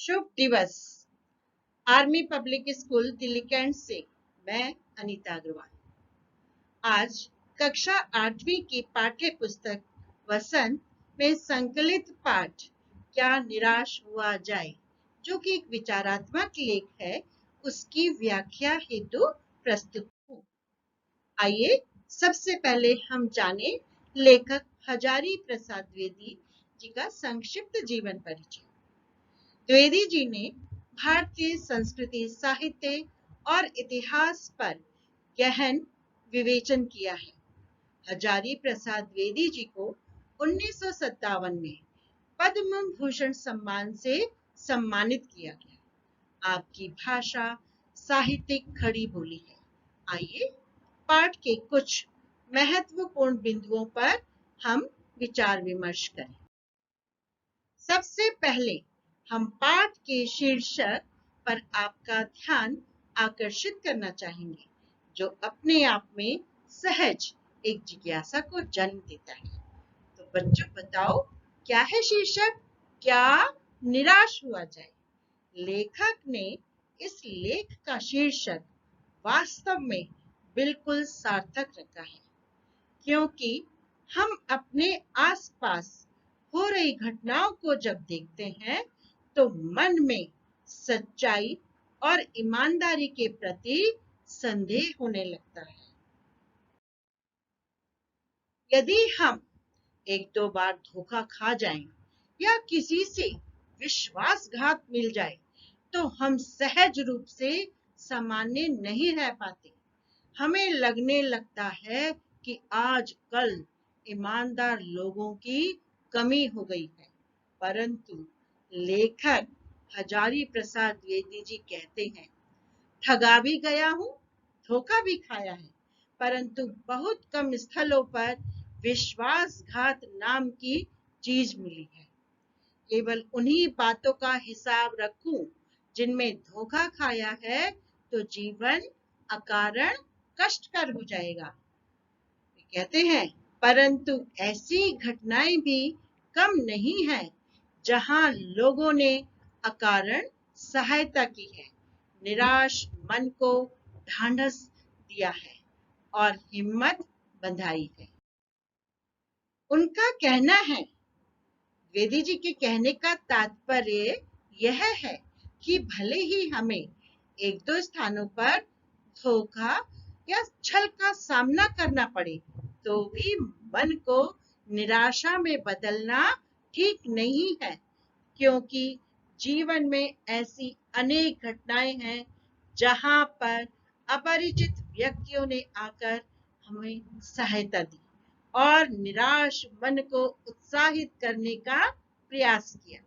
शुभ दिवस। Army public school Delhi cantt से मैं अनीता अग्रवाल आज कक्षा 8वीं की पाठ्य पुस्तक वसंत में संकलित पाठ क्या निराश हुआ जाए, जो कि एक विचारात्मक लेख है, उसकी व्याख्या हेतु प्रस्तुत हूँ। आइए सबसे पहले हम जाने लेखक हजारी प्रसाद द्विवेदी जी का संक्षिप्त जीवन परिचय। द्विवेदी जी ने भारतीय संस्कृति, साहित्य और इतिहास पर गहन विवेचन किया है। हजारी प्रसाद द्विवेदी जी को 1957 में पद्म भूषण सम्मान से सम्मानित किया गया। आपकी भाषा साहित्यिक खड़ी बोली है। आइए पाठ के कुछ महत्वपूर्ण बिंदुओं पर हम विचार विमर्श करें। सबसे पहले हम पाठ के शीर्षक पर आपका ध्यान आकर्षित करना चाहेंगे, जो अपने आप में सहज एक जिज्ञासा को जन्म देता है। तो बच्चों बताओ, क्या है शीर्षक? क्या निराश हुआ जाए। लेखक ने इस लेख का शीर्षक वास्तव में बिल्कुल सार्थक रखा है, क्योंकि हम अपने आसपास हो रही घटनाओं को जब देखते हैं तो मन में सच्चाई और ईमानदारी के प्रति संदेह होने लगता है। यदि हम एक दो बार धोखा खा जाएं या किसी से विश्वासघात मिल जाए तो हम सहज रूप से सामान्य नहीं रह पाते। हमें लगने लगता है कि आजकल ईमानदार लोगों की कमी हो गई है। परंतु लेखक हजारी प्रसाद द्विवेदी जी कहते हैं, ठगा भी गया हूँ, धोखा भी खाया है, परंतु बहुत कम स्थलों पर विश्वासघात नाम की चीज मिली है। केवल उन्हीं बातों का हिसाब रखूं जिनमें धोखा खाया है तो जीवन अकारण कष्टकर हो जाएगा। कहते हैं, परंतु ऐसी घटनाएं भी कम नहीं है जहां लोगों ने अकारण सहायता की है, निराश मन को ढांढस दिया है और हिम्मत बंधाई है। उनका कहना है, द्विवेदी जी के कहने का तात्पर्य यह है कि भले ही हमें एक दो स्थानों पर धोखा या छल का सामना करना पड़े, तो भी मन को निराशा में बदलना ठीक नहीं है, क्योंकि जीवन में ऐसी अनेक घटनाएं हैं जहां पर अपरिचित व्यक्तियों ने आकर हमें सहायता दी और निराश मन को उत्साहित करने का प्रयास किया।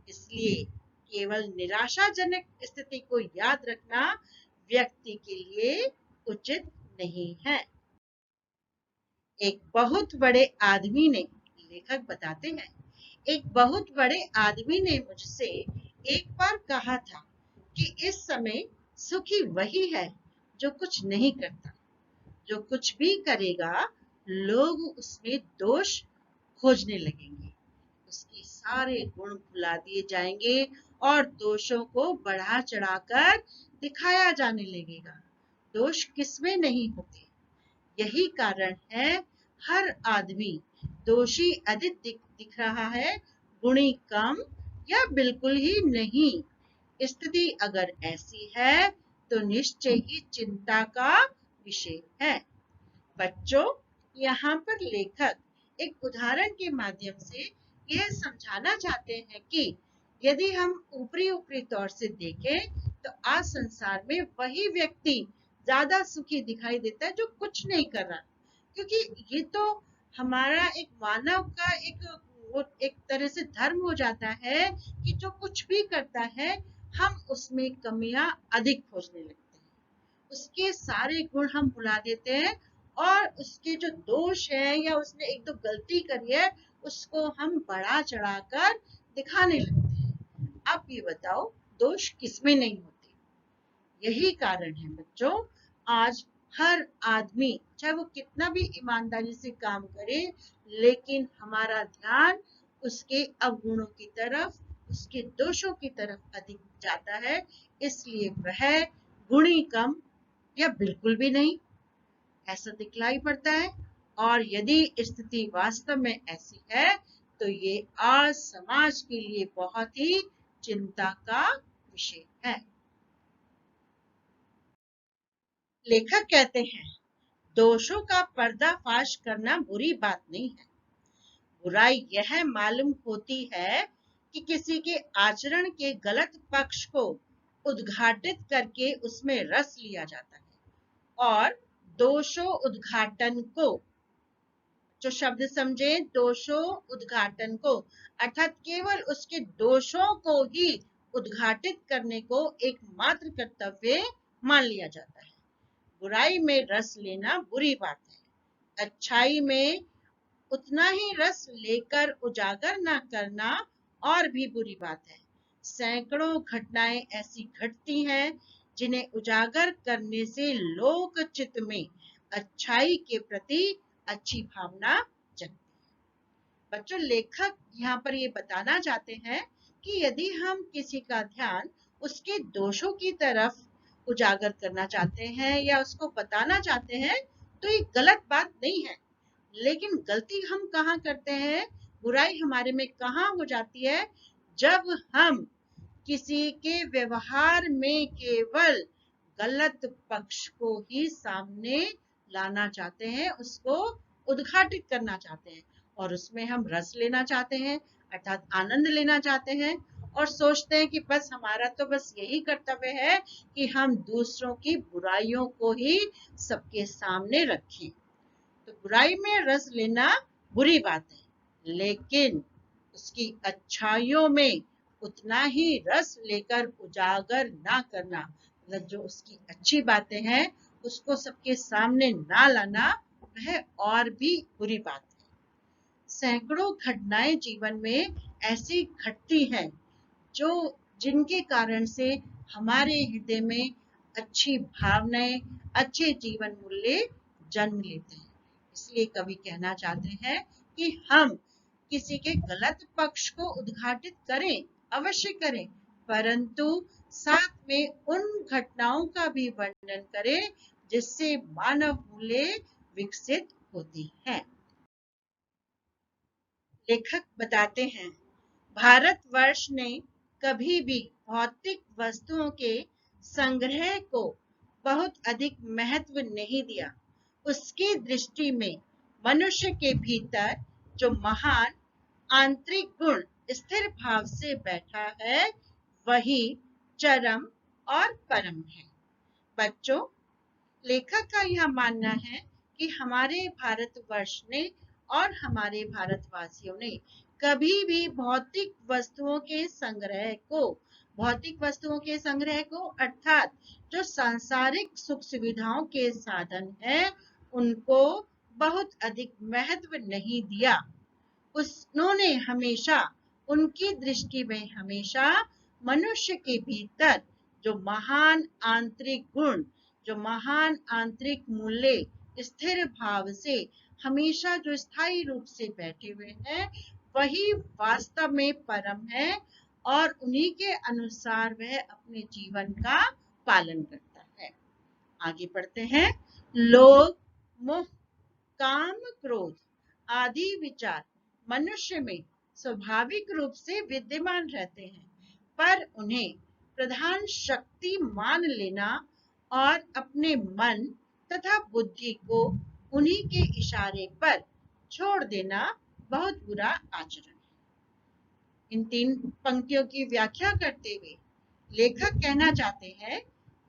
इसलिए केवल निराशाजनक स्थिति को याद रखना व्यक्ति के लिए उचित नहीं है। एक बहुत बड़े आदमी ने, लेखक बताते हैं, एक बहुत बड़े आदमी ने मुझसे एक बार कहा था कि इस समय सुखी वही है जो कुछ नहीं करता। जो कुछ भी करेगा लोग उसमें दोष खोजने लगेंगे, उसके सारे गुण भुला दिए जाएंगे और दोषों को बढ़ा चढ़ाकर दिखाया जाने लगेगा। दोष किसमें नहीं होते। यही कारण है हर आदमी दोषी अधिक दिख रहा है, गुणी कम या बिल्कुल ही नहीं। स्थिति अगर ऐसी है तो निश्चय ही चिंता का विषय है। बच्चों, यहाँ पर लेखक एक उदाहरण के माध्यम से यह समझाना चाहते हैं कि यदि हम ऊपरी तौर से देखें तो आज संसार में वही व्यक्ति ज्यादा सुखी दिखाई देता है जो कुछ नहीं कर रहा, क्योंकि ये तो हमारा एक मानव का एक तरह से धर्म हो जाता है कि जो कुछ भी करता है हम उसमें कमियां अधिक खोजने लगते हैं, उसके सारे गुण हम भुला देते हैं और उसके जो दोष है या उसने एक दो गलती करी है उसको हम बढ़ा चढ़ाकर दिखाने लगते हैं। अब ये बताओ, दोष किसमें नहीं होते। यही कारण है बच्चों, आज हर आदमी चाहे वो कितना भी ईमानदारी से काम करे, लेकिन हमारा ध्यान उसके अवगुणों की तरफ, उसके दोषों की तरफ अधिक जाता है, इसलिए वह गुणी कम या बिल्कुल भी नहीं ऐसा दिखलाई पड़ता है। और यदि स्थिति वास्तव में ऐसी है तो ये आज समाज के लिए बहुत ही चिंता का विषय है। लेखक कहते हैं, दोषों का पर्दाफाश करना बुरी बात नहीं है। बुराई यह मालूम होती है कि किसी के आचरण के गलत पक्ष को उद्घाटित करके उसमें रस लिया जाता है। और दोषों उद्घाटन को, जो शब्द समझे, दोषों उद्घाटन को अर्थात केवल उसके दोषों को ही उद्घाटित करने को एकमात्र कर्तव्य मान लिया जाता है। बुराई में रस लेना बुरी बात है। अच्छाई में उतना ही रस लेकर उजागर ना करना और भी बुरी बात है। सैकड़ों घटनाएं ऐसी घटती हैं जिन्हें उजागर करने से लोक चित्त में अच्छाई के प्रति अच्छी भावना जगती है। बच्चों, लेखक यहाँ पर ये बताना चाहते हैं कि यदि हम किसी का ध्यान उसके दोषों की तरफ उजागर करना चाहते हैं या उसको बताना चाहते हैं तो ये गलत बात नहीं है। लेकिन गलती हम कहाँ करते हैं, बुराई हमारे में कहाँ हो जाती है, जब हम किसी के व्यवहार में केवल गलत पक्ष को ही सामने लाना चाहते हैं, उसको उद्घाटित करना चाहते हैं और उसमें हम रस लेना चाहते हैं अर्थात आनंद लेना चाहते हैं और सोचते हैं कि बस हमारा तो बस यही कर्तव्य है कि हम दूसरों की बुराइयों को ही सबके सामने रखें। तो बुराई में रस लेना बुरी बात है, लेकिन उसकी अच्छाइयों में उतना ही रस लेकर उजागर ना करना, मतलब जो उसकी अच्छी बातें हैं उसको सबके सामने ना लाना, वह और भी बुरी बात है। सैकड़ों घटनाएं जीवन में ऐसी घटती हैं जो जिनके कारण से हमारे हृदय में अच्छी भावनाएं, अच्छे जीवन मूल्य जन्म लेते हैं। इसलिए कवि कहना चाहते हैं कि हम किसी के गलत पक्ष को उद्घाटित करें, अवश्य करें, परंतु साथ में उन घटनाओं का भी वर्णन करें जिससे मानव मूल्य विकसित होती है। लेखक बताते हैं, भारतवर्ष ने कभी भी भौतिक वस्तुओं के संग्रह को बहुत अधिक महत्व नहीं दिया। उसकी दृष्टि में मनुष्य के भीतर जो महान आंतरिक गुण स्थिर भाव से बैठा है वही चरम और परम है। बच्चों, लेखक का यह मानना है कि हमारे भारतवर्ष ने और हमारे भारतवासियों ने कभी भी भौतिक वस्तुओं के संग्रह को अर्थात जो सांसारिक सुख सुविधाओं के साधन हैं उनको बहुत अधिक महत्व नहीं दिया। उन्होंने हमेशा, उनकी दृष्टि में हमेशा मनुष्य के भीतर जो महान आंतरिक गुण, जो महान आंतरिक मूल्य स्थिर भाव से हमेशा जो स्थायी रूप से बैठे हुए हैं वही वास्तव में परम है और उन्हीं के अनुसार वह अपने जीवन का पालन करता है। आगे पढ़ते हैं। लोभ, मोह, काम, क्रोध आदि विचार मनुष्य में स्वाभाविक रूप से विद्यमान रहते हैं, पर उन्हें प्रधान शक्ति मान लेना और अपने मन तथा बुद्धि को उन्हीं के इशारे पर छोड़ देना बहुत बुरा आचरण है। इन 3 पंक्तियों की व्याख्या करते हुए लेखक कहना चाहते हैं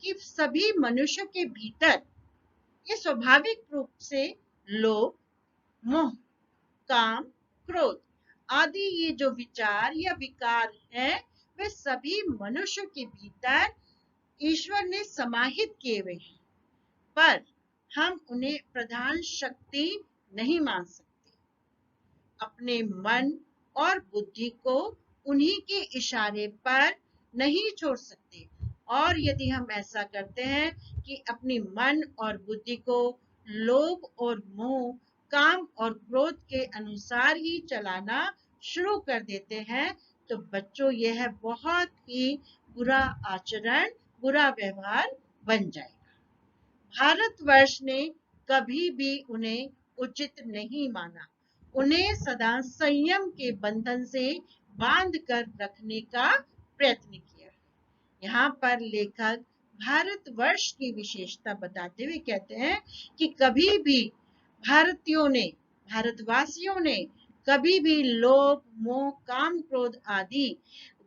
कि सभी मनुष्य के भीतर ये स्वाभाविक रूप से लोभ, मोह, काम, क्रोध आदि ये जो विचार या विकार हैं वे सभी मनुष्य के भीतर ईश्वर ने समाहित किए हुए हैं, पर हम उन्हें प्रधान शक्ति नहीं मान सकते। अपने मन और बुद्धि को उन्हीं के इशारे पर नहीं छोड़ सकते और यदि हम ऐसा करते हैं कि अपनी मन और बुद्धि को लोभ और मोह, काम और क्रोध के अनुसार ही चलाना शुरू कर देते हैं तो बच्चों यह बहुत ही बुरा आचरण, बुरा व्यवहार बन जाएगा। भारतवर्ष ने कभी भी उन्हें उचित नहीं माना, उन्हें सदा संयम के बंधन से बांध कर रखने का प्रयत्न किया। यहाँ पर लेखक भारतवर्ष की विशेषता बताते हुए कहते हैं कि कभी भी भारतीयों ने, भारतवासियों ने कभी भी लोभ, मोह, काम, क्रोध आदि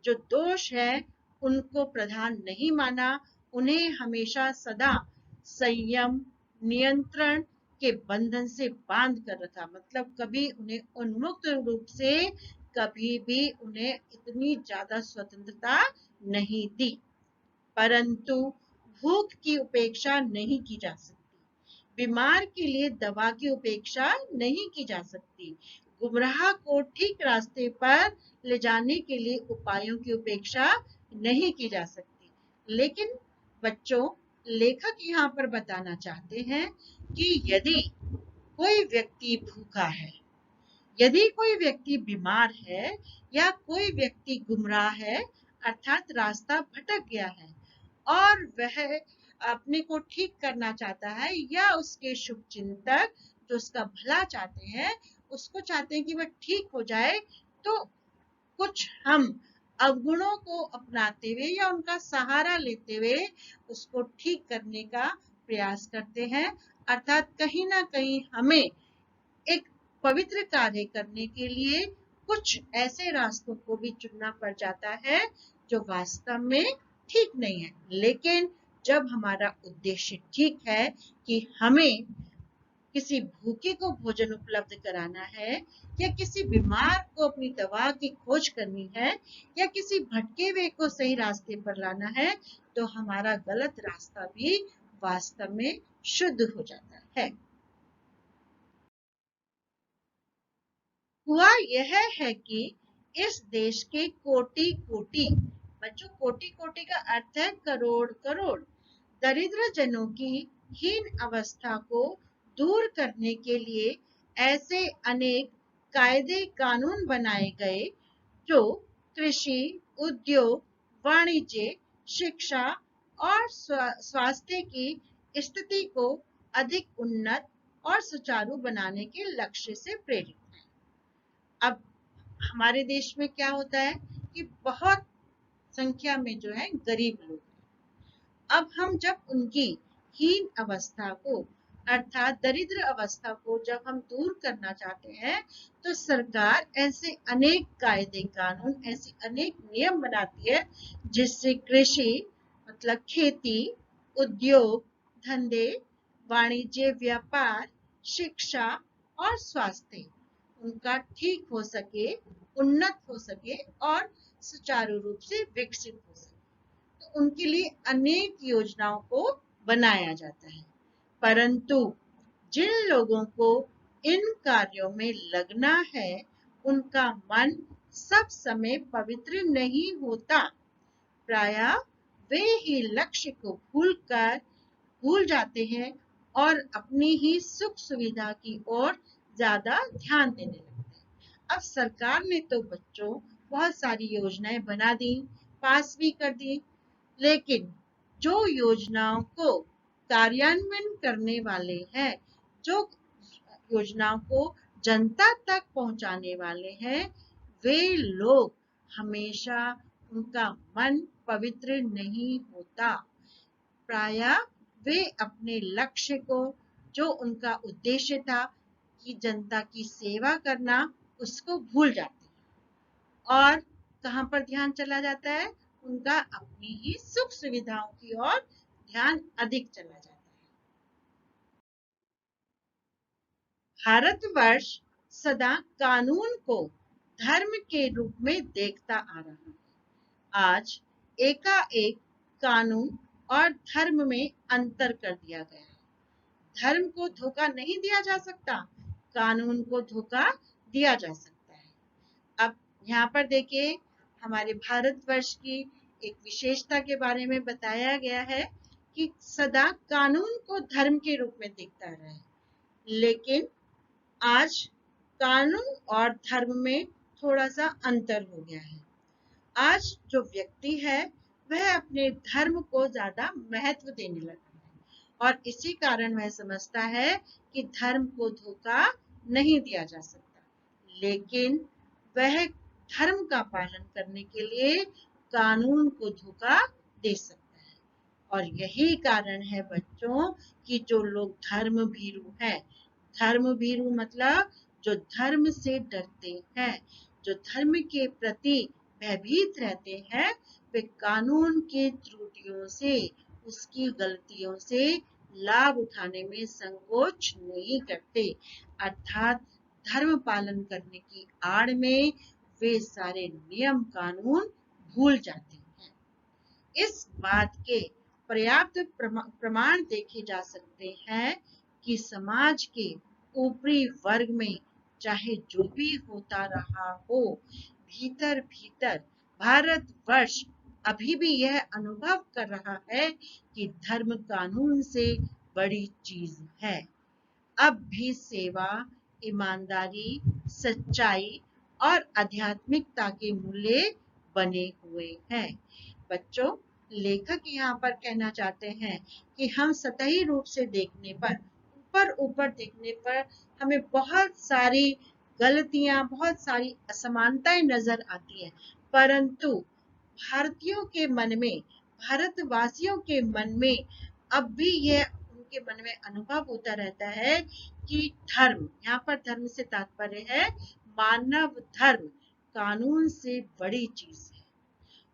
जो दोष है उनको प्रधान नहीं माना। उन्हें हमेशा सदा संयम, नियंत्रण के बंधन से बांध कर रखा, मतलब कभी उन्हें उन्मुक्त रूप से, कभी भी उन्हें इतनी ज्यादा स्वतंत्रता नहीं दी। परंतु भूख की उपेक्षा नहीं की जा सकती, बीमार के लिए दवा की उपेक्षा नहीं की जा सकती, गुमराह को ठीक रास्ते पर ले जाने के लिए उपायों की उपेक्षा नहीं की जा सकती। लेकिन बच्चों, लेखक यहाँ पर बताना चाहते हैं कि यदि कोई व्यक्ति भूखा है, यदि कोई व्यक्ति बीमार है, या कोई व्यक्ति गुमराह है अर्थात रास्ता भटक गया है और वह अपने को ठीक करना चाहता है, या उसके शुभ चिंतक जो उसका भला चाहते हैं, उसको चाहते हैं कि वह ठीक हो जाए, तो कुछ हम अवगुणों को अपनाते हुए या उनका सहारा लेते हुए उसको ठीक करने का प्रयास करते हैं। अर्थात कहीं ना कहीं हमें एक पवित्र कार्य करने के लिए कुछ ऐसे रास्तों को भी चुनना पड़ जाता है जो वास्तव में ठीक नहीं है। लेकिन जब हमारा उद्देश्य ठीक है कि हमें किसी भूखे को भोजन उपलब्ध कराना है, या किसी बीमार को अपनी दवा की खोज करनी है, या किसी भटके हुए को सही रास्ते पर लाना है, तो हमारा गलत रास्ता भी वास्तव में शुद्ध हो जाता है। हुआ यह है कि इस देश के कोटि कोटि, बच्चों कोटि कोटि का अर्थ है करोड़ करोड़, दरिद्र जनों की हीन अवस्था को दूर करने के लिए ऐसे अनेक कायदे कानून बनाए गए जो कृषि, उद्योग, वाणिज्य, शिक्षा और स्वास्थ्य की स्थिति को अधिक उन्नत और सुचारू बनाने के लक्ष्य से प्रेरित। अब हमारे देश में क्या होता है कि बहुत संख्या में जो है गरीब लोग, अब हम जब उनकी हीन अवस्था को अर्थात दरिद्र अवस्था को जब हम दूर करना चाहते हैं, तो सरकार ऐसे अनेक कायदे कानून, ऐसे अनेक नियम बनाती है जिससे कृषि मतलब खेती, उद्योग धंधे, वाणिज्य व्यापार, शिक्षा और स्वास्थ्य उनका ठीक हो सके, उन्नत हो सके और सुचारू रूप से विकसित हो सके। तो उनके लिए अनेक योजनाओं को बनाया जाता है। परंतु जिन लोगों को इन कार्यों में लगना है, उनका मन सब समय पवित्र नहीं होता। प्रायः वे ही लक्ष्य को भूल जाते हैं और अपनी ही सुख सुविधा की ओर ज्यादा ध्यान देने लगते हैं। अब सरकार ने तो बच्चों बहुत सारी योजनाएं बना दी, पास भी कर दी, लेकिन जो योजनाओं को कार्यान्वयन करने वाले हैं, जो योजनाओं को जनता तक पहुंचाने वाले हैं, वे लोग हमेशा उनका मन पवित्र नहीं होता। प्रायः वे अपने लक्ष्य को, जो उनका उद्देश्य था कि जनता की सेवा करना, उसको भूल जाते हैं और कहाँ पर ध्यान चला जाता है, उनका अपनी ही सुख सुविधाओं की ओर ध्यान अधिक चला जाता है। भारतवर्ष सदा कानून को धर्म के रूप में देखता आ रहा है। आज एकाएक कानून और धर्म में अंतर कर दिया गया है। धर्म को धोखा नहीं दिया जा सकता, कानून को धोखा दिया जा सकता है। अब यहाँ पर देखिए, हमारे भारतवर्ष की एक विशेषता के बारे में बताया गया है कि सदा कानून को धर्म के रूप में देखता रहा है, लेकिन आज कानून और धर्म में थोड़ा सा अंतर हो गया है। आज जो व्यक्ति है वह अपने धर्म को ज्यादा महत्व देने लगा है और इसी कारण वह समझता है कि धर्म को धोखा नहीं दिया जा सकता, लेकिन वह धर्म का पालन करने के लिए कानून को धोखा दे सकता है। और यही कारण है बच्चों कि जो लोग धर्म भीरू हैं, धर्म भीरू मतलब जो धर्म से डरते हैं, जो धर्म के प्रति भयभीत रहते हैं, वे कानून की त्रुटियों से, उसकी गलतियों से लाभ उठाने में संकोच नहीं करते, अर्थात धर्म पालन करने की आड़ में वे सारे नियम कानून भूल जाते हैं। इस बात के पर्याप्त प्रमाण देखे जा सकते हैं कि समाज के ऊपरी वर्ग में चाहे जो भी होता रहा हो, भीतर भीतर भारतवर्ष अभी भी यह अनुभव कर रहा है कि धर्म कानून से बड़ी चीज है। अब भी सेवा, ईमानदारी, सच्चाई और आध्यात्मिकता के मूल्य बने हुए हैं। बच्चों, लेखक यहाँ पर कहना चाहते हैं कि हम सतही रूप से देखने पर, ऊपर ऊपर देखने पर हमें बहुत सारी गलतियां, बहुत सारी असमानताएं नजर आती हैं, परंतु भारतीयों के मन में, भारतवासियों के मन में अब भी यह उनके मन में अनुभव होता रहता है कि धर्म, यहाँ पर धर्म से तात्पर्य है मानव धर्म, कानून से बड़ी चीज है।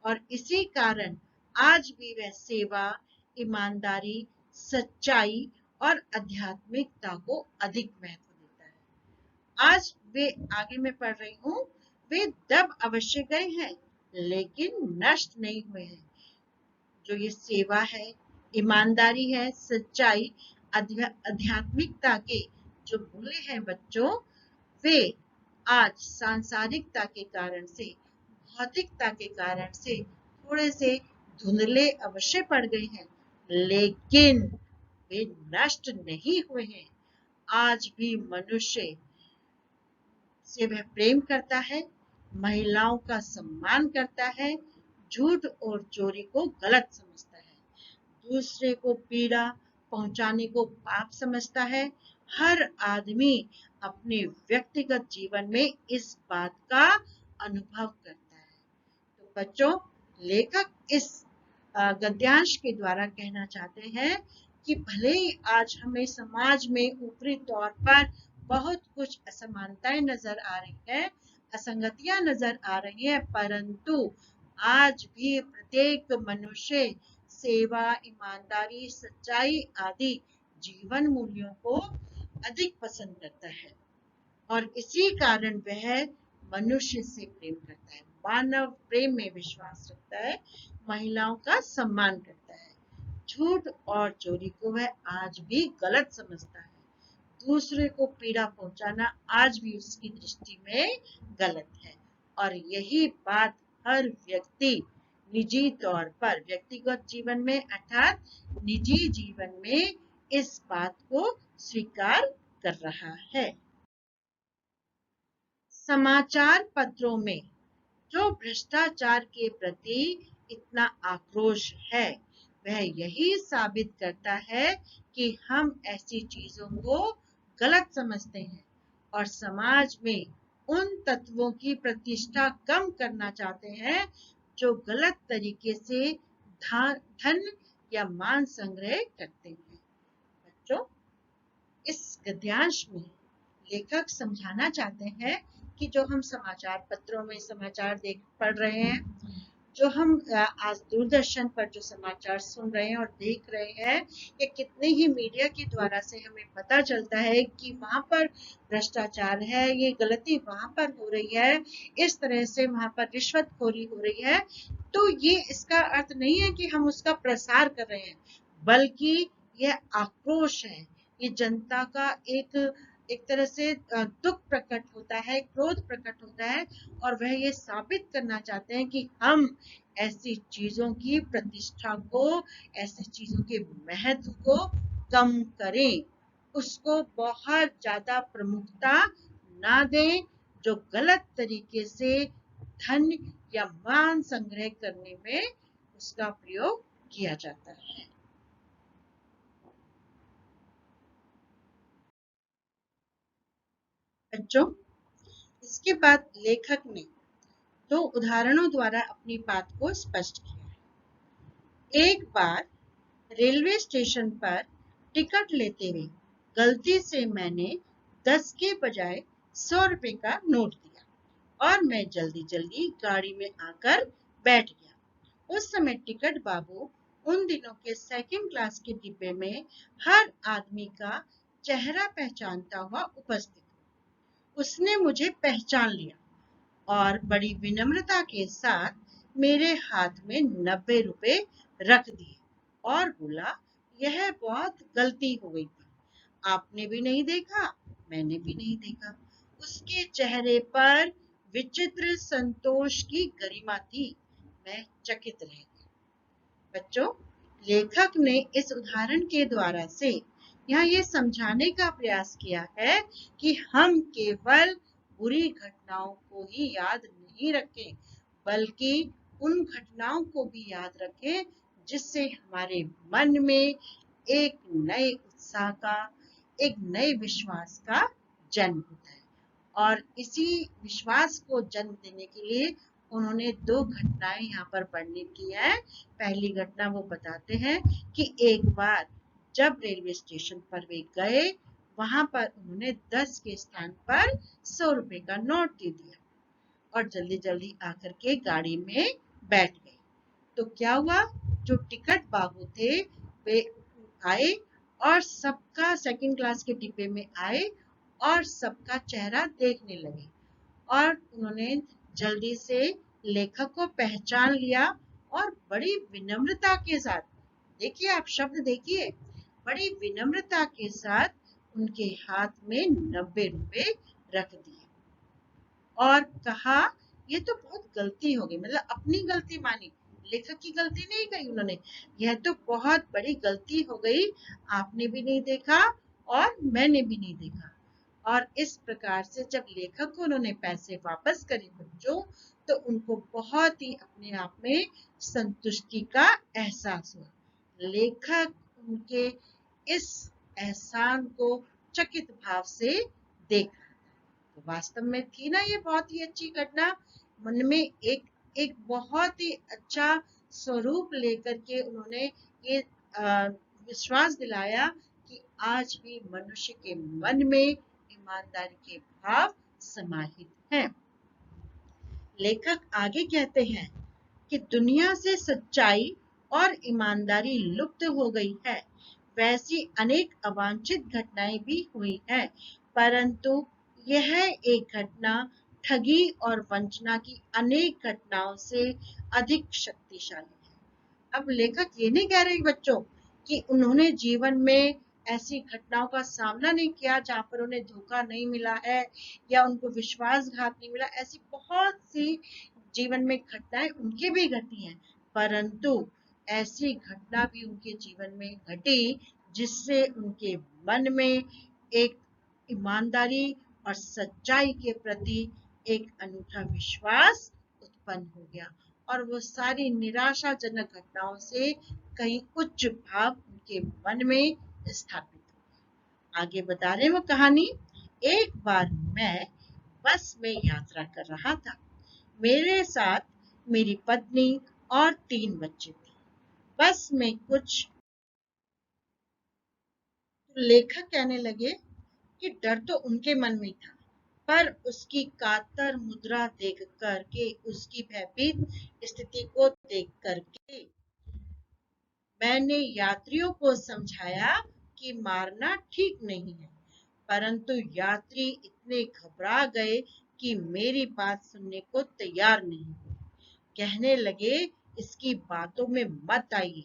और इसी कारण आज भी वह सेवा, ईमानदारी, सच्चाई और आध्यात्मिकता को अधिक महत्व देता है। आज वे, आगे मैं पढ़ रही हूँ, वे दब अवश्य गए हैं लेकिन नष्ट नहीं हुए हैं। जो ये सेवा है, ईमानदारी है, सच्चाई, आध्यात्मिकता के जो मूल्य हैं बच्चों, वे आज सांसारिकता के कारण से, भौतिकता के कारण से थोड़े से धुंधले अवश्य पड़ गए हैं, लेकिन वे नष्ट नहीं हुए हैं। आज भी मनुष्य से वह प्रेम करता है, महिलाओं का सम्मान करता है, झूठ और चोरी को गलत समझता है, दूसरे को पीड़ा पहुंचाने को पाप समझता है। हर आदमी अपने व्यक्तिगत जीवन में इस बात का अनुभव करता है। तो बच्चों, लेखक इस गद्यांश के द्वारा कहना चाहते हैं कि भले ही आज हमें समाज में ऊपरी तौर पर बहुत कुछ असमानताएं नजर आ रही है, असंगतियां नजर आ रही है, परंतु आज भी प्रत्येक मनुष्य सेवा, ईमानदारी, सच्चाई आदि जीवन मूल्यों को अधिक पसंद करता है और इसी कारण वह मनुष्य से प्रेम करता है, मानव प्रेम में विश्वास रखता है, महिलाओं का सम्मान करता है, झूठ और चोरी को वह आज भी गलत समझता है, दूसरे को पीड़ा पहुंचाना आज भी उसकी दृष्टि में गलत है। और यही बात हर व्यक्ति निजी तौर पर, व्यक्तिगत जीवन में अर्थात निजी जीवन में इस बात को स्वीकार कर रहा है। समाचार पत्रों में जो भ्रष्टाचार के प्रति इतना आक्रोश है, वह यही साबित करता है कि हम ऐसी चीजों को गलत समझते हैं और समाज में उन तत्वों की प्रतिष्ठा कम करना चाहते हैं जो गलत तरीके से धन या मान संग्रह करते हैं। बच्चों, इस गद्यांश में लेखक समझाना चाहते हैं कि जो हम समाचार पत्रों में समाचार पढ़ रहे हैं, जो हम आज दूरदर्शन पर जो समाचार सुन रहे हैं और देख रहे हैं, ये कितने ही मीडिया के द्वारा से हमें पता चलता है कि वहां पर भ्रष्टाचार है, ये गलती वहां पर हो रही है, इस तरह से वहां पर रिश्वतखोरी हो रही है। तो ये इसका अर्थ नहीं है कि हम उसका प्रसार कर रहे हैं, बल्कि यह आक्रोश है, ये जनता का एक तरह से दुख प्रकट होता है, क्रोध प्रकट होता है और वह ये साबित करना चाहते हैं कि हम ऐसी चीजों की प्रतिष्ठा को, ऐसी चीजों के महत्व को कम करें, उसको बहुत ज्यादा प्रमुखता ना दें, जो गलत तरीके से धन या मान संग्रह करने में उसका प्रयोग किया जाता है। बच्चों, इसके बाद लेखक ने दो उदाहरणों द्वारा अपनी बात को स्पष्ट किया। एक बार रेलवे स्टेशन पर टिकट लेते हुए गलती से मैंने 10 के बजाय 100 रुपए का नोट दिया और मैं जल्दी जल्दी गाड़ी में आकर बैठ गया। उस समय टिकट बाबू उन दिनों के सेकंड क्लास के डिब्बे में हर आदमी का चेहरा पहचानता हुआ उपस्थित। उसने मुझे पहचान लिया और बड़ी विनम्रता के साथ मेरे हाथ में 90 रुपए रख दिए और बोला, यह बहुत गलती हो गई थी। आपने भी नहीं देखा, मैंने भी नहीं देखा। उसके चेहरे पर विचित्र संतोष की गरिमा थी। मैं चकित रह गई। बच्चों, लेखक ने इस उदाहरण के द्वारा से यहाँ ये समझाने का प्रयास किया है कि हम केवल बुरी घटनाओं को ही याद नहीं रखें, बल्कि उन घटनाओं को भी याद रखें जिससे हमारे मन में एक नए उत्साह का, एक नए विश्वास का जन्म होता है। और इसी विश्वास को जन्म देने के लिए उन्होंने दो घटनाएं यहाँ पर वर्णित की है। पहली घटना वो बताते हैं कि एक बार जब रेलवे स्टेशन पर वे गए, वहां पर उन्होंने 10 के स्थान पर 100 रुपए का नोट दे दिया और जल्दी जल्दी आकर के गाड़ी में बैठ गए। तो क्या हुआ, जो टिकट बाबू थे वे आए और सबका सेकंड क्लास के डिब्बे में आए और सबका चेहरा देखने लगे और उन्होंने जल्दी से लेखक को पहचान लिया और बड़ी विनम्रता के साथ, देखिए आप शब्द देखिए, बड़ी विनम्रता के साथ उनके हाथ में 90 रुपए रख दिए और कहा, ये तो बहुत गलती हो गई, मतलब अपनी गलती मानी, लेखक की गलती नहीं कही उन्होंने, यह तो बहुत बड़ी गलती हो गई, आपने भी नहीं देखा और मैंने भी नहीं देखा। और इस प्रकार से जब लेखक को उन्होंने पैसे वापस करे बच्चों, तो उनको बहुत ही अपने आप में संतुष्टि का एहसास हुआ। लेखक उनके इस एहसान को चकित भाव से देख, तो वास्तव में थी ना ये बहुत ही अच्छी घटना। मन में एक एक बहुत ही अच्छा स्वरूप लेकर के उन्होंने ये विश्वास दिलाया कि आज भी मनुष्य के मन में ईमानदारी के भाव समाहित हैं। लेखक आगे कहते हैं कि दुनिया से सच्चाई और ईमानदारी लुप्त हो गई है। वैसी अनेक अवांछित घटनाएं भी हुई हैं, परंतु यह एक घटना ठगी और वंचना की अनेक घटनाओं से अधिक शक्तिशाली है। अब लेखक ये नहीं कह रहे बच्चों कि उन्होंने जीवन में ऐसी घटनाओं का सामना नहीं किया जहां पर उन्हें धोखा नहीं मिला है या उनको विश्वासघात नहीं मिला। ऐसी बहुत सी जीवन में घटनाएं उनके भी घटी हैं, परंतु ऐसी घटना भी उनके जीवन में घटी जिससे उनके मन में एक ईमानदारी और सच्चाई के प्रति एक अनूठा विश्वास उत्पन्न हो गया और वो सारी निराशाजनक घटनाओं से कहीं उच्च भाव उनके मन में स्थापित हो। आगे बता रहे वो कहानी, एक बार मैं बस में यात्रा कर रहा था। मेरे साथ मेरी पत्नी और 3 बच्चे थे। बस में कुछ लेखक कहने लगे कि डर तो उनके मन में था, पर उसकी कातर मुद्रा देख करके, उसकी भयभीत स्थिति को देख करके मैंने यात्रियों को समझाया कि मारना ठीक नहीं है, परंतु यात्री इतने घबरा गए कि मेरी बात सुनने को तैयार नहीं हुए। कहने लगे, इसकी बातों में मत आइए,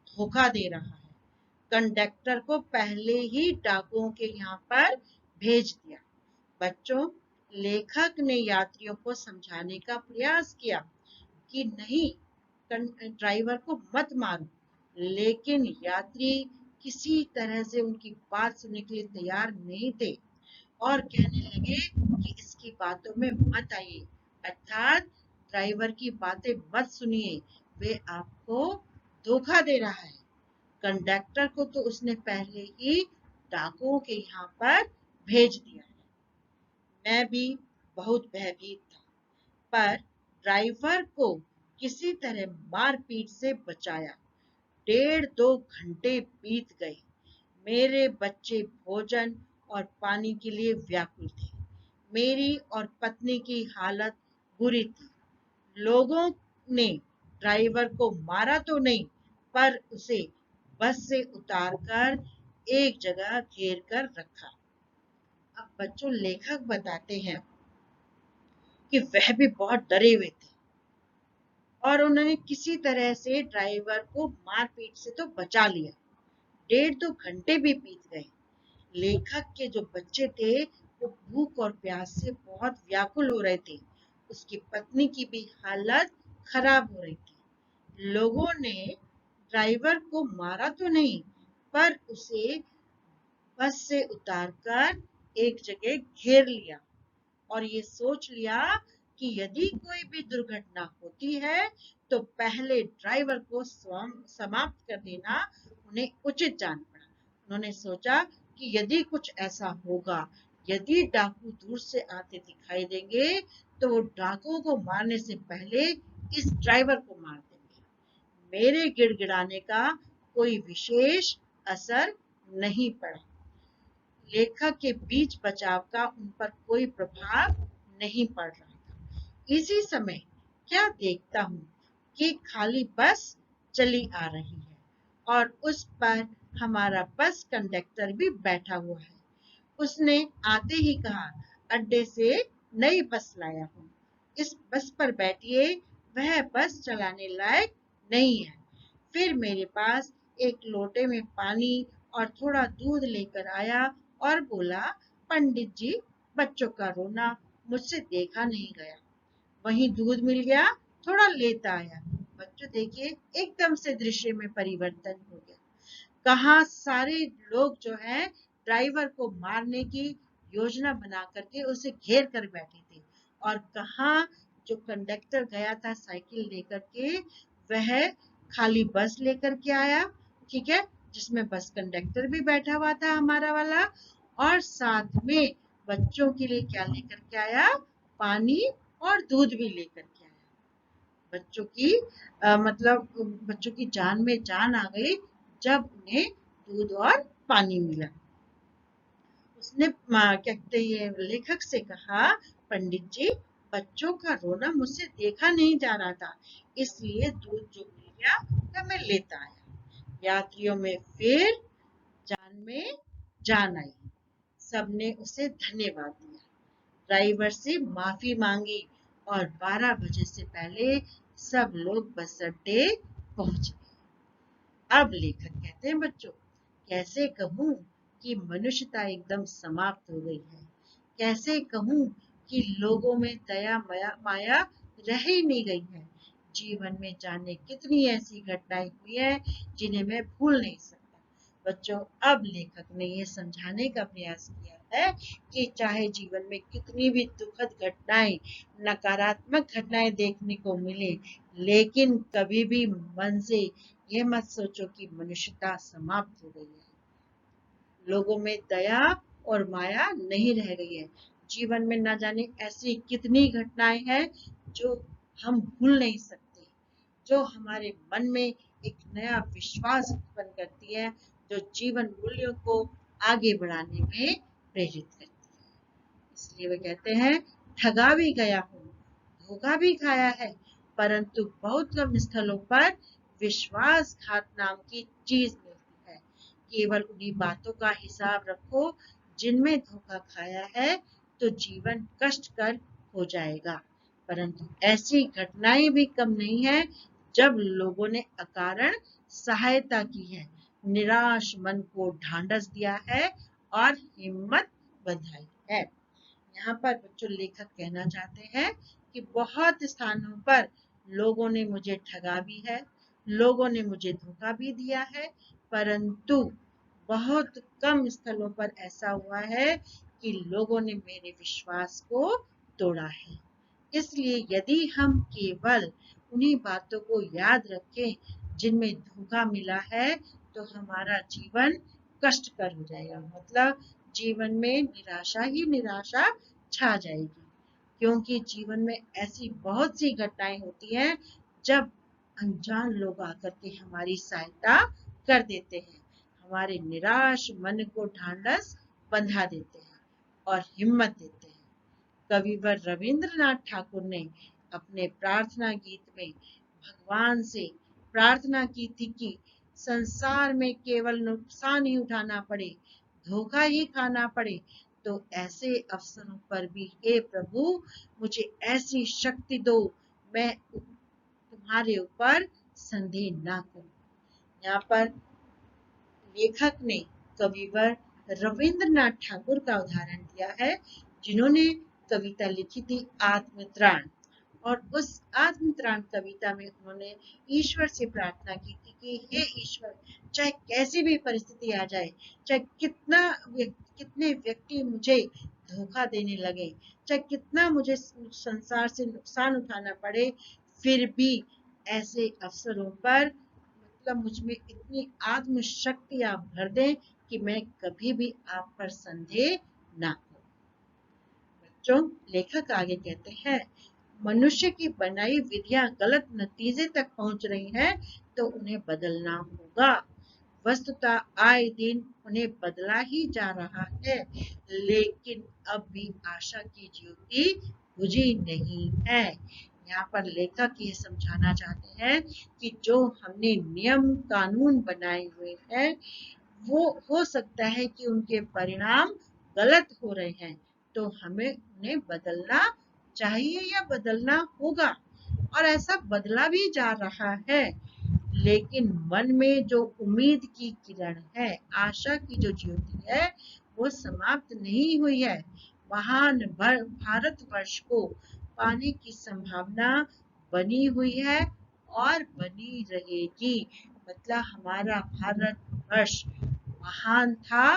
धोखा दे रहा है। कंडक्टर को पहले ही डाकुओं के यहाँ पर भेज दिया। बच्चों, लेखक ने यात्रियों को समझाने का प्रयास किया कि नहीं, ड्राइवर को मत मारो, लेकिन यात्री किसी तरह से उनकी बात सुनने के लिए तैयार नहीं थे और कहने लगे कि इसकी बातों में मत आइए, अर्थात ड्राइवर की बातें मत सुनिए, वे आपको धोखा दे रहा है। कंडक्टर को तो उसने पहले ही डाकुओं के यहाँ पर भेज दिया है। मैं भी बहुत भयभीत था, पर ड्राइवर को किसी तरह मारपीट से बचाया। 1.5-2 घंटे बीत गए। मेरे बच्चे भोजन और पानी के लिए व्याकुल थे। मेरी और पत्नी की हालत बुरी थी। लोगों ने ड्राइवर को मारा तो नहीं, पर उसे बस से उतारकर एक जगह घेर कर रखा। अब बच्चों, लेखक बताते हैं कि वह भी बहुत डरे हुए थे और उन्होंने किसी तरह से ड्राइवर को मारपीट से तो बचा लिया। 1.5-2 घंटे भी बीत गए। लेखक के जो बच्चे थे वो भूख और प्यास से बहुत व्याकुल हो रहे थे। उसकी पत्नी की भी हालत खराब हो रही थी। लोगों ने ड्राइवर को मारा तो नहीं, पर उसे बस से उतारकर एक जगह घेर लिया और ये सोच लिया कि यदि कोई भी दुर्घटना होती है तो पहले ड्राइवर को समाप्त कर देना उन्हें उचित जान पड़ा। उन्होंने सोचा कि यदि कुछ ऐसा होगा, यदि डाकू दूर से आते दिखाई देंगे तो वो डाकुओं को मारने से पहले इस ड्राइवर को मार देंगे। मेरे गिड़गिड़ाने का कोई विशेष असर नहीं पड़ा। लेखक के बीच बचाव का उन पर कोई प्रभाव नहीं पड़ रहा था। इसी समय क्या देखता हूँ कि खाली बस चली आ रही है और उस पर हमारा बस कंडक्टर भी बैठा हुआ है। उसने आते ही कहा, अड्डे से नई बस लाया हूँ, इस बस पर बैठिए, वह बस चलाने लायक नहीं है। फिर मेरे पास एक लोटे में पानी और थोड़ा दूध लेकर आया और बोला, पंडित जी, बच्चों का रोना मुझसे देखा नहीं गया। वहीं दूध मिल गया, थोड़ा लेता आया। बच्चों देखिए, एकदम से दृश्य में परिवर्तन हो गया। कहाँ सारे लोग जो है ड्राइवर को मारने की योजना बना करके उसे घेर कर बैठे थे, और कहाँ जो कंडक्टर गया था साइकिल लेकर के, वह खाली बस लेकर के आया, ठीक है, जिसमें बस कंडक्टर भी बैठा हुआ था हमारा वाला, और साथ में बच्चों के लिए क्या लेकर के आया, पानी और दूध भी लेकर के आया। बच्चों की मतलब बच्चों की जान में जान आ गई जब उन्हें दूध और पानी मिला। उसने क्या कहते हैं, लेखक से कहा, पंडित जी, बच्चों का रोना मुझसे देखा नहीं जा रहा था, इसलिए दूध जो मिल गया वह मैं लेता आया। यात्रियों में फिर जान में जान आई। सबने उसे धन्यवाद दिया, ड्राइवर से माफी मांगी और 12 बजे से पहले सब लोग बस अड्डे पहुंच गए। अब लेखक कहते हैं, बच्चों, कैसे कहूं कि मनुष्यता एकदम समाप्त हो गई है। कैसे कहूं कि लोगों में दया माया रह ही नहीं गई है। जीवन में जाने कितनी ऐसी घटनाएं हुई है जिन्हें मैं भूल नहीं सकता। बच्चों, अब लेखक ने ये समझाने का प्रयास किया है कि चाहे जीवन में कितनी भी दुखद घटनाएं, नकारात्मक घटनाएं देखने को मिले, लेकिन कभी भी मन से ये मत सोचो कि मनुष्यता समाप्त हो गई है। लोगों में दया और माया नहीं रह गई है। जीवन में न जाने ऐसी कितनी घटनाएं हैं जो हम भूल नहीं सकते, जो हमारे मन में एक नया विश्वास उत्पन्न करती है, जो जीवन मूल्यों को आगे बढ़ाने में प्रेरित करती है। इसलिए वे कहते हैं, ठगा भी गया हूँ, धोखा भी खाया है, परंतु बहुत कम स्थलों पर विश्वासघात नाम की चीज मिलती है। केवल उन्हीं बातों का हिसाब रखो जिनमें धोखा खाया है, तो जीवन कष्टकर हो जाएगा। परंतु ऐसी घटनाएं भी कम नहीं है जब लोगों ने अकारण सहायता की है, निराश मन को ढांढस दिया है और हिम्मत बंधाई है। यहाँ पर बच्चों लेखक कहना चाहते हैं कि बहुत स्थानों पर लोगों ने मुझे ठगा भी है, लोगों ने मुझे धोखा भी दिया है, परंतु बहुत कम स्थलों पर ऐसा हुआ है कि लोगों ने मेरे विश्वास को तोड़ा है। इसलिए यदि हम केवल उन्हीं बातों को याद रखें जिनमें धोखा मिला है, तो हमारा जीवन कष्टकर हो जाएगा। मतलब जीवन में निराशा ही निराशा छा जाएगी, क्योंकि जीवन में ऐसी बहुत सी घटनाएं होती हैं जब अनजान लोग आकर के हमारी सहायता कर देते हैं, हमारे निराश मन को ढांढस बंधा देते हैं और हिम्मत देते हैं। कविवर रविंद्रनाथ ठाकुर ने अपने प्रार्थना गीत में भगवान से प्रार्थना की थी कि संसार में केवल नुकसान ही उठाना पड़े, धोखा ही खाना पड़े, तो ऐसे अवसरों पर भी हे प्रभु मुझे ऐसी शक्ति दो, मैं तुम्हारे ऊपर संदेह ना करूं। यहाँ पर लेखक ने कविवर रविंद्रनाथ ठाकुर का उदाहरण दिया है, जिन्होंने कविता लिखी थी आत्मत्राण, और उस आत्मत्राण कविता में उन्होंने ईश्वर से प्रार्थना की थी कि हे ईश्वर, चाहे कैसी भी परिस्थिति आ जाए, चाहे कितने व्यक्ति मुझे धोखा देने लगे, चाहे कितना मुझे संसार से नुकसान उठाना पड़े, फिर भी ऐसे अवसरों पर मतलब मुझ में इतनी आत्मशक्ति आप भर दें कि मैं कभी भी आप पर संदेह ना करूं। बच्चों, लेखक आगे कहते हैं, मनुष्य की बनाई विधियां गलत नतीजे तक पहुंच रही हैं, तो उन्हें बदलना होगा। वस्तुतः आए दिन उन्हें बदला ही जा रहा है, लेकिन अब भी आशा की ज्योति बुझी नहीं है। यहाँ पर लेखक ये समझाना चाहते हैं कि जो हमने नियम कानून बनाए हुए हैं, वो हो सकता है कि उनके परिणाम गलत हो रहे हैं, तो हमें उन्हें बदलना चाहिए या बदलना होगा, और ऐसा बदला भी जा रहा है। लेकिन मन में जो उम्मीद की किरण है, आशा की जो ज्योति है, वो समाप्त नहीं हुई है। महान भारतवर्ष को पाने की संभावना बनी हुई है और बनी रहेगी। मतलब हमारा भारतवर्ष महान था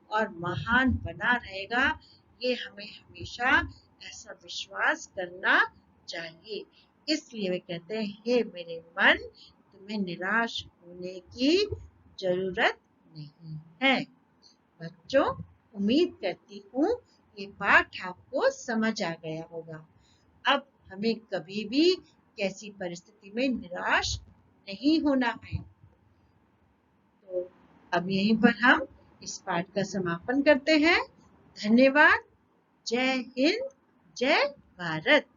और महान बना रहेगा, ये हमें हमेशा ऐसा विश्वास करना चाहिए। इसलिए वे कहते हैं, हे मेरे मन, तुम्हें निराश होने की जरूरत नहीं है। बच्चों, उम्मीद करती हूँ ये पाठ आपको समझ आ गया होगा। अब हमें कभी भी कैसी परिस्थिति में निराश नहीं होना है। तो अब यहीं पर हम इस पाठ का समापन करते हैं। धन्यवाद। जय हिंद, जय भारत।